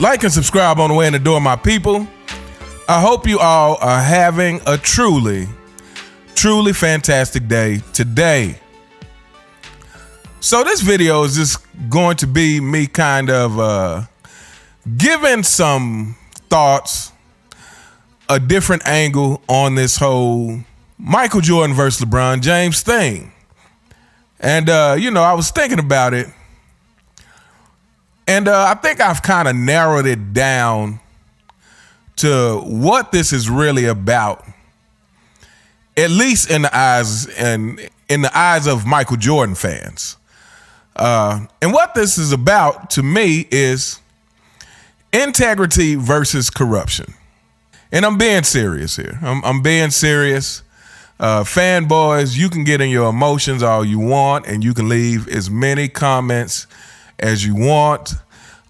Like and subscribe on the way in the door, my people. I hope you all are having a truly fantastic day today. So this video is just going to be me kind of giving some thoughts, a different angle on this whole Michael Jordan versus LeBron James thing. And, I was thinking about it. And I think I've kind of narrowed it down to what this is really about, at least in the eyes of Michael Jordan fans. And what this is about to me is integrity versus corruption. And I'm being serious here. I'm being serious. Fanboys, you can get in your emotions all you want, and you can leave as many comments as you want.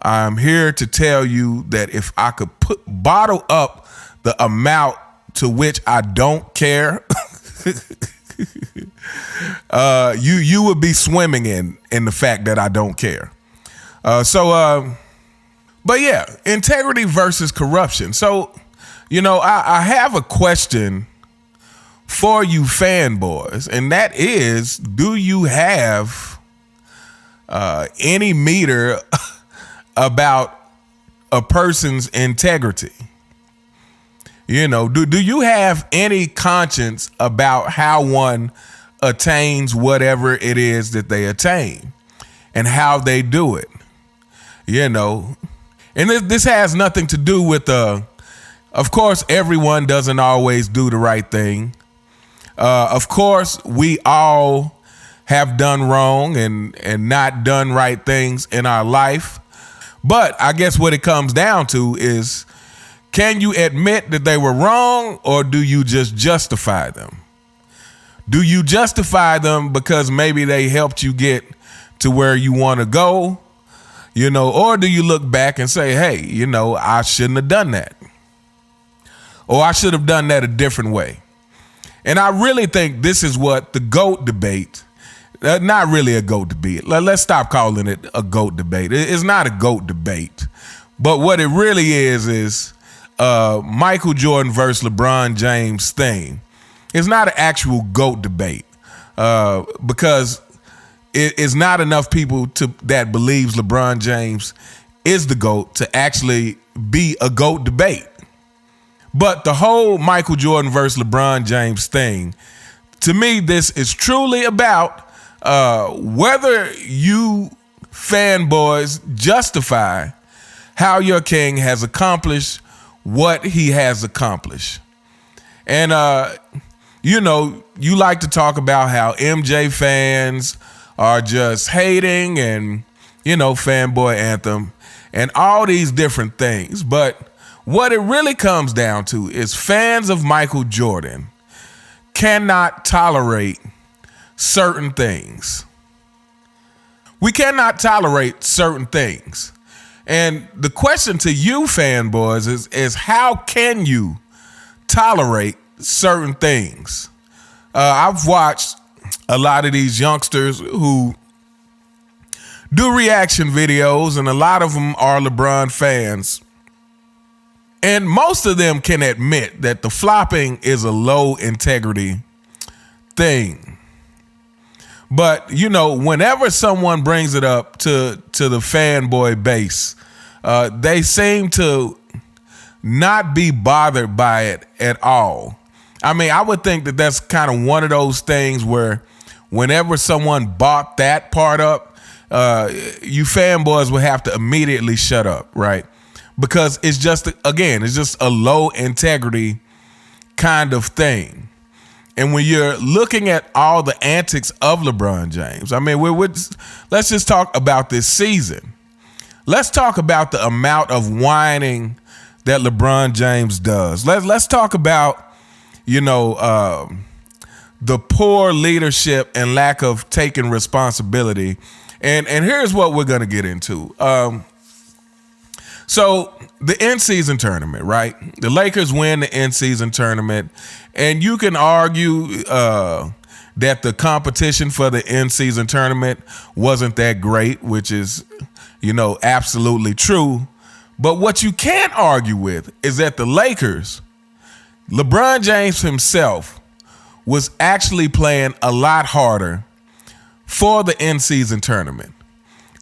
I'm here to tell you that if I could bottle up the amount to which I don't care, you would be swimming in the fact that I don't care. But yeah, integrity versus corruption. So, I have a question for you fanboys, and that is, do you have any meter about a person's integrity? Do you have any conscience about how one attains whatever it is that they attain and how they do it? And this has nothing to do with of course, everyone doesn't always do the right thing. Of course, we all have done wrong and not done right things in our life. But I guess what it comes down to is, can you admit that they were wrong, or do you just justify them? Do you justify them because maybe they helped you get to where you want to go? Or do you look back and say, hey, I shouldn't have done that, or I should have done that a different way? And I really think this is what the GOAT debate, not really a GOAT debate. Let's stop calling it a GOAT debate. It's not a GOAT debate. But what it really is Michael Jordan versus LeBron James thing. It's not an actual GOAT debate because it's not enough people that believes LeBron James is the GOAT to actually be a GOAT debate. But the whole Michael Jordan versus LeBron James thing, to me, this is truly about whether you fanboys justify how your king has accomplished what he has accomplished. And, you like to talk about how MJ fans are just hating and, fanboy anthem and all these different things. But what it really comes down to is fans of Michael Jordan cannot tolerate certain things. We cannot tolerate certain things. And the question to you fanboys is how can you tolerate certain things? I've watched a lot of these youngsters who do reaction videos, and a lot of them are LeBron fans. And most of them can admit that the flopping is a low integrity thing. But, whenever someone brings it up to the fanboy base, they seem to not be bothered by it at all. I mean, I would think that that's kind of one of those things where whenever someone bought that part up, you fanboys would have to immediately shut up, right? Because it's just a low integrity kind of thing. And when you're looking at all the antics of LeBron James, I mean, let's just talk about this season. Let's talk about the amount of whining that LeBron James does. Let's talk about, the poor leadership and lack of taking responsibility. And here's what we're going to get into. So the in-season tournament, right? The Lakers win the in-season tournament, and you can argue that the competition for the in-season tournament wasn't that great, which is, absolutely true. But what you can't argue with is that the Lakers, LeBron James himself, was actually playing a lot harder for the in-season tournament.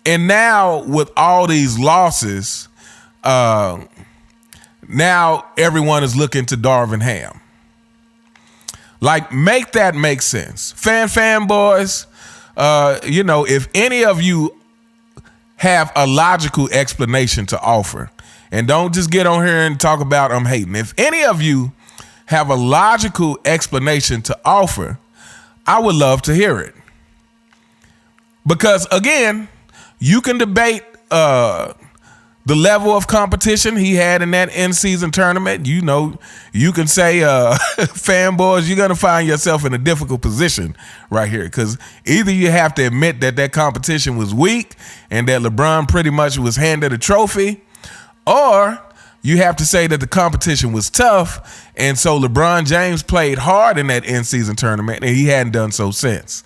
And now with all these losses, now everyone is looking to Darvin Ham. Like, make that make sense. Fanboys, if any of you have a logical explanation to offer, and don't just get on here and talk about I'm hating. If any of you have a logical explanation to offer, I would love to hear it. Because again, you can debate the level of competition he had in that in-season tournament. You can say, fanboys, you're going to find yourself in a difficult position right here, because either you have to admit that competition was weak and that LeBron pretty much was handed a trophy, or you have to say that the competition was tough, and so LeBron James played hard in that in-season tournament, and he hadn't done so since.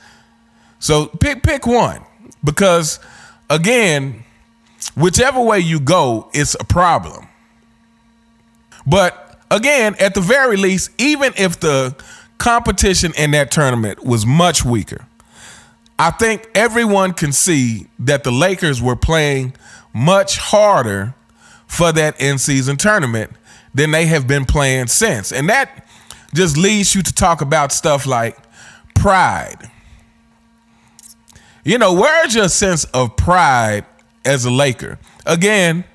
So pick one, because again, whichever way you go, it's a problem. But again, at the very least, even if the competition in that tournament was much weaker, I think everyone can see that the Lakers were playing much harder for that in-season tournament than they have been playing since. And that just leads you to talk about stuff like pride. Where's your sense of pride as a Laker? Again,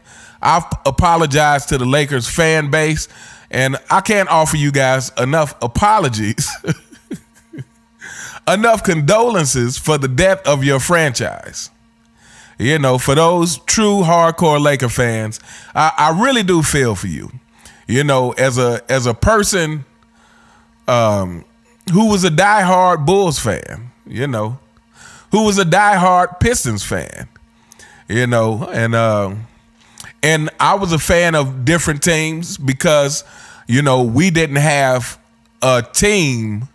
I've apologized to the Lakers fan base, and I can't offer you guys enough apologies, enough condolences for the death of your franchise. For those true hardcore Laker fans, I really do feel for you. As a person who was a diehard Bulls fan, who was a diehard Pistons fan, and I was a fan of different teams because, we didn't have a team,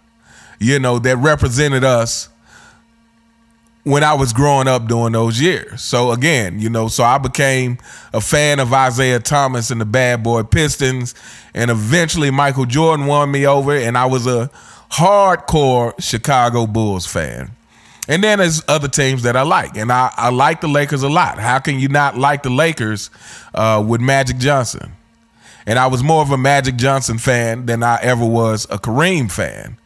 that represented us when I was growing up during those years. So again, so I became a fan of Isaiah Thomas and the Bad Boy Pistons, and eventually Michael Jordan won me over, and I was a hardcore Chicago Bulls fan. And then there's other teams that I like, and I like the Lakers a lot. How can you not like the Lakers with Magic Johnson? And I was more of a Magic Johnson fan than I ever was a Kareem fan.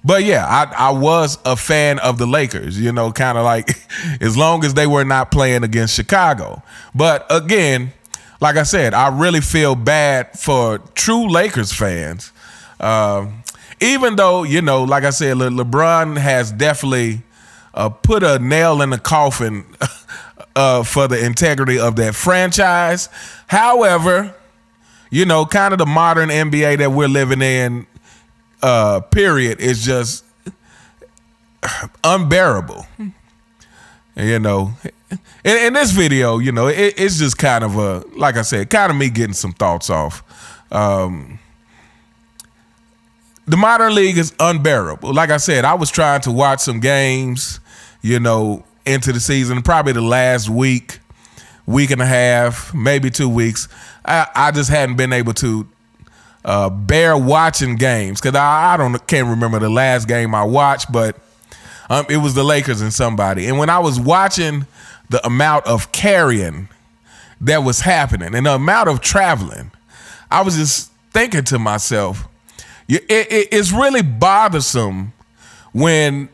But yeah, I was a fan of the Lakers, kind of like as long as they were not playing against Chicago. But again, like I said, I really feel bad for true Lakers fans. Even though, like I said, LeBron has definitely put a nail in the coffin for the integrity of that franchise. However, kind of the modern NBA that we're living in, period, is just unbearable. In this video, it's just kind of like I said, kind of me getting some thoughts off. The modern league is unbearable. Like I said, I was trying to watch some games, into the season, probably the last week and a half, maybe 2 weeks. I just hadn't been able to bear watching games because I can't remember the last game I watched, but it was the Lakers and somebody. And when I was watching the amount of carrying that was happening and the amount of traveling, I was just thinking to myself, it's really bothersome when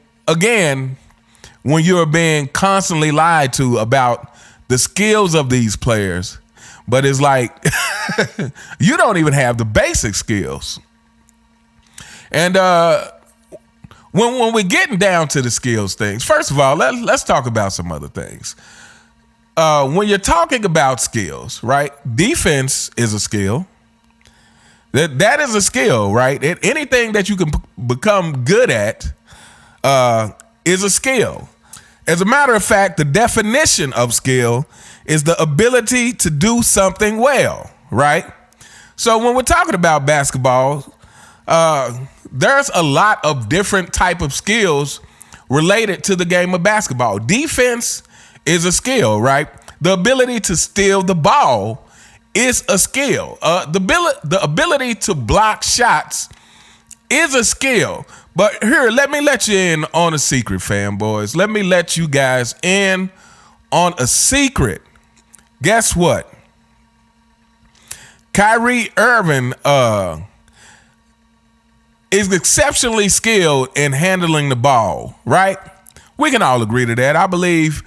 you're being constantly lied to about the skills of these players, but it's like you don't even have the basic skills. And when we're getting down to the skills things, first of all, let's talk about some other things. When you're talking about skills, right? Defense is a skill. That is a skill, right? Anything that you can become good at is a skill. As a matter of fact, the definition of skill is the ability to do something well, right? So when we're talking about basketball, there's a lot of different type of skills related to the game of basketball. Defense is a skill, right? The ability to steal the ball is a skill. The ability to block shots is a skill. But here, let me let you in on a secret, fanboys. Let me let you guys in on a secret. Guess what? Kyrie Irving is exceptionally skilled in handling the ball, right? We can all agree to that. I believe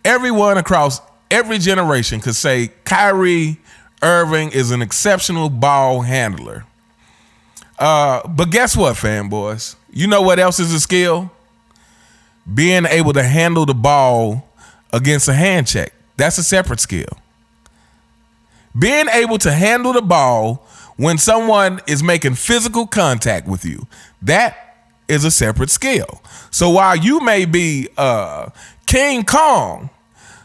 everyone across every generation could say Kyrie Irving is an exceptional ball handler. But guess what, fanboys? You know what else is a skill? Being able to handle the ball against a hand check. That's a separate skill. Being able to handle the ball when someone is making physical contact with you, that is a separate skill. So while you may be King Kong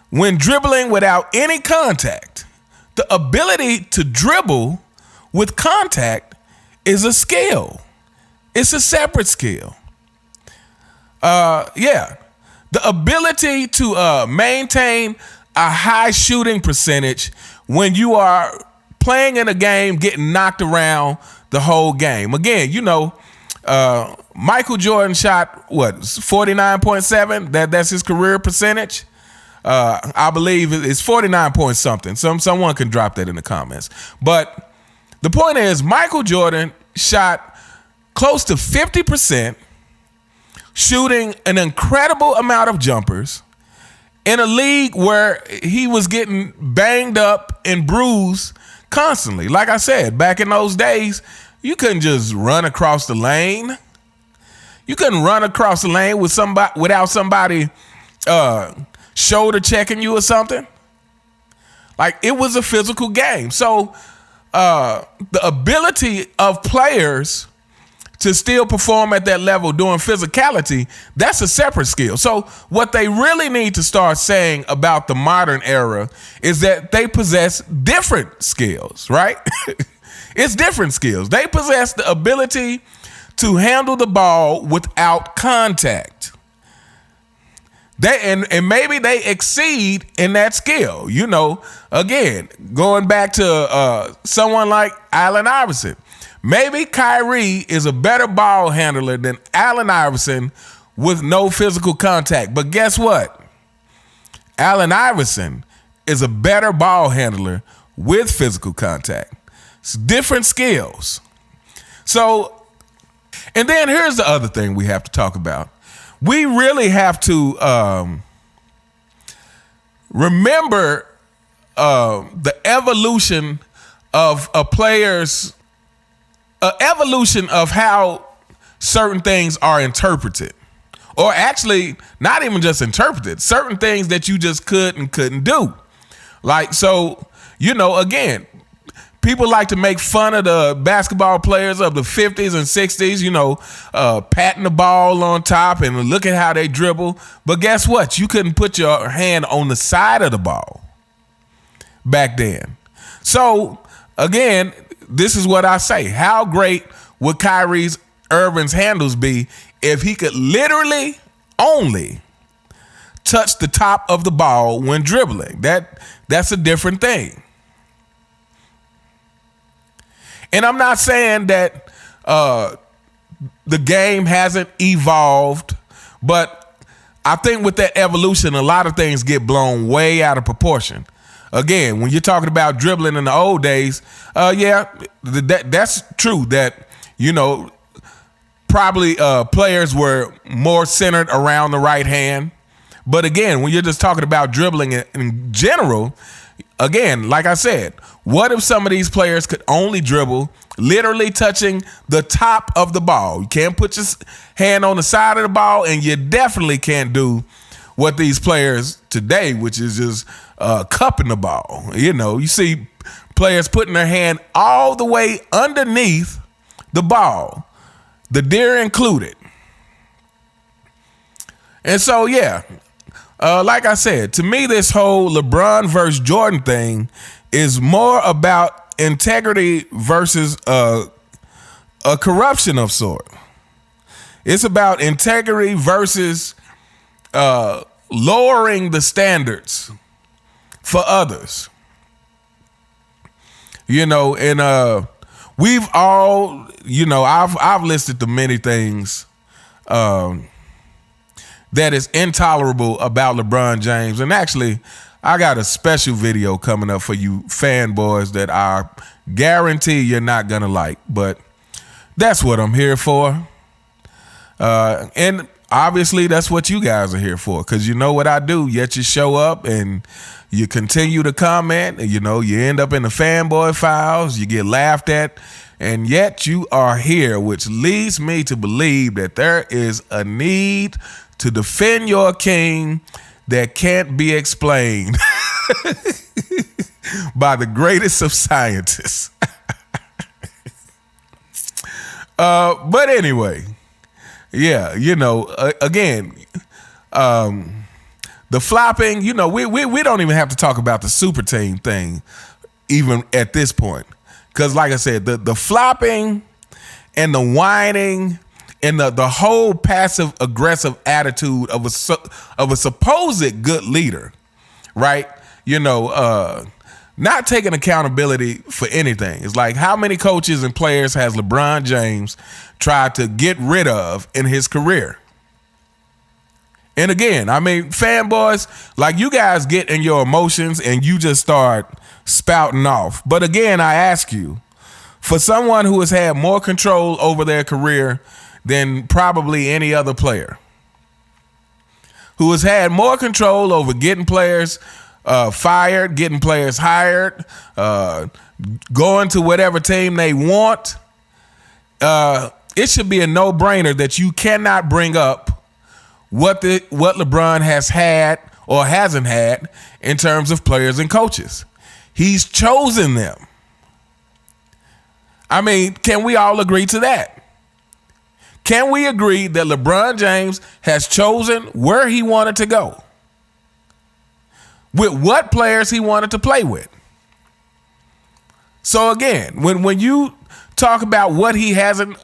when dribbling without any contact, the ability to dribble with contact is a skill. It's a separate skill. The ability to maintain a high shooting percentage when you are playing in a game, getting knocked around the whole game. Again, Michael Jordan shot 49.7. That's his career percentage. I believe it's 49 point something. Someone can drop that in the comments. But the point is, Michael Jordan shot close to 50%, shooting an incredible amount of jumpers in a league where he was getting banged up and bruised constantly. Like I said, back in those days, you couldn't just run across the lane. You couldn't run across the lane with somebody without somebody shoulder checking you or something. Like, it was a physical game. So the ability of players to still perform at that level doing physicality, that's a separate skill. So what they really need to start saying about the modern era is that they possess different skills, right? It's different skills. They possess the ability to handle the ball without contact. And maybe they exceed in that skill. Again, going back to someone like Allen Iverson. Maybe Kyrie is a better ball handler than Allen Iverson with no physical contact. But guess what? Allen Iverson is a better ball handler with physical contact. It's different skills. So, and then here's the other thing we have to talk about. We really have to remember the evolution of a player's evolution of how certain things are interpreted, or actually not even just interpreted, certain things that you just could and couldn't do. Like, so, again, people like to make fun of the basketball players of the 50s and 60s, patting the ball on top and look at how they dribble. But guess what? You couldn't put your hand on the side of the ball back then. So, again, this is what I say. How great would Kyrie Irving's handles be if he could literally only touch the top of the ball when dribbling? That's a different thing. And I'm not saying that the game hasn't evolved, but I think with that evolution, a lot of things get blown way out of proportion. Again, when you're talking about dribbling in the old days, that's true that, probably players were more centered around the right hand. But again, when you're just talking about dribbling in general, again, like I said, what if some of these players could only dribble literally touching the top of the ball? You can't put your hand on the side of the ball, and you definitely can't do what these players today, which is just cupping the ball. You see players putting their hand all the way underneath the ball, the deer included. And so, like I said, to me, this whole LeBron versus Jordan thing is more about integrity versus a corruption of sort. It's about integrity versus lowering the standards for others. You know, and we've all, you know, I've listed the many things that is intolerable about LeBron James. And actually, I got a special video coming up for you fanboys that I guarantee you're not gonna like, but that's what I'm here for. And obviously that's what you guys are here for, because you know what I do, yet you show up and you continue to comment, and you know, you end up in the fanboy files, you get laughed at, and yet you are here, which leads me to believe that there is a need to defend your king that can't be explained by the greatest of scientists. But anyway, yeah, you know, again, the flopping, you know, we don't even have to talk about the super team thing even at this point. Because like I said, the flopping and the whining and the whole passive aggressive attitude of a supposed good leader, right? You know, not taking accountability for anything. It's like, how many coaches and players has LeBron James tried to get rid of in his career? And again, I mean, fanboys, like, you guys get in your emotions and you just start spouting off. But again, I ask you, for someone who has had more control over their career than probably any other player, who has had more control over getting players fired, getting players hired, going to whatever team they want, it should be a no-brainer that you cannot bring up what LeBron has had or hasn't had in terms of players and coaches. He's chosen them. I mean, can we all agree to that? Can we agree that LeBron James has chosen where he wanted to go, with what players he wanted to play with? So again, when you talk about what he has and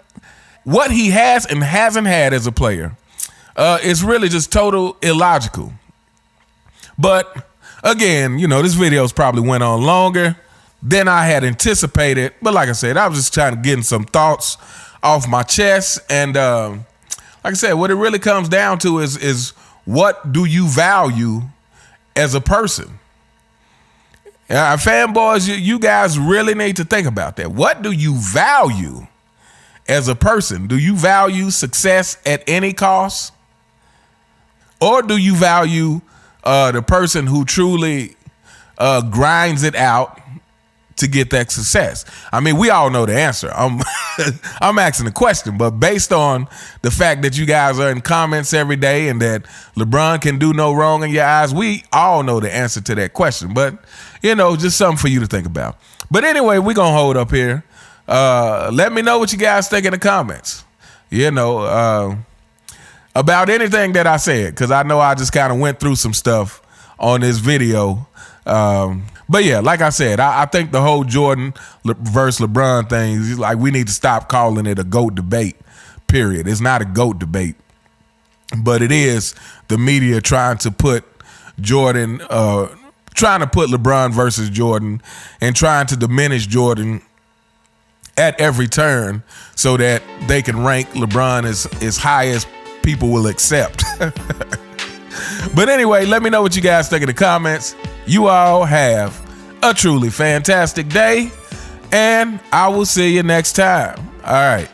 hasn't had as a player, it's really just total illogical. But again, you know, this video's probably went on longer than I had anticipated. But like I said, I was just trying to get some thoughts off my chest. And like I said, what it really comes down to is what do you value as a person? Fanboys, you guys really need to think about that. What do you value as a person? Do you value success at any cost? Or do you value the person who truly grinds it out to get that success? I mean, we all know the answer. I'm asking the question, but based on the fact that you guys are in comments every day and that LeBron can do no wrong in your eyes, we all know the answer to that question. But, you know, just something for you to think about. But anyway, we're going to hold up here. Let me know what you guys think in the comments, you know, about anything that I said, because I know I just kind of went through some stuff on this video. But yeah, like I said, I think the whole Jordan versus LeBron thing is like, we need to stop calling it a GOAT debate, period. It's not a GOAT debate, but it is the media trying to put LeBron versus Jordan and trying to diminish Jordan at every turn so that they can rank LeBron as high as people will accept. But anyway, let me know what you guys think in the comments. You all have a truly fantastic day, and I will see you next time. All right.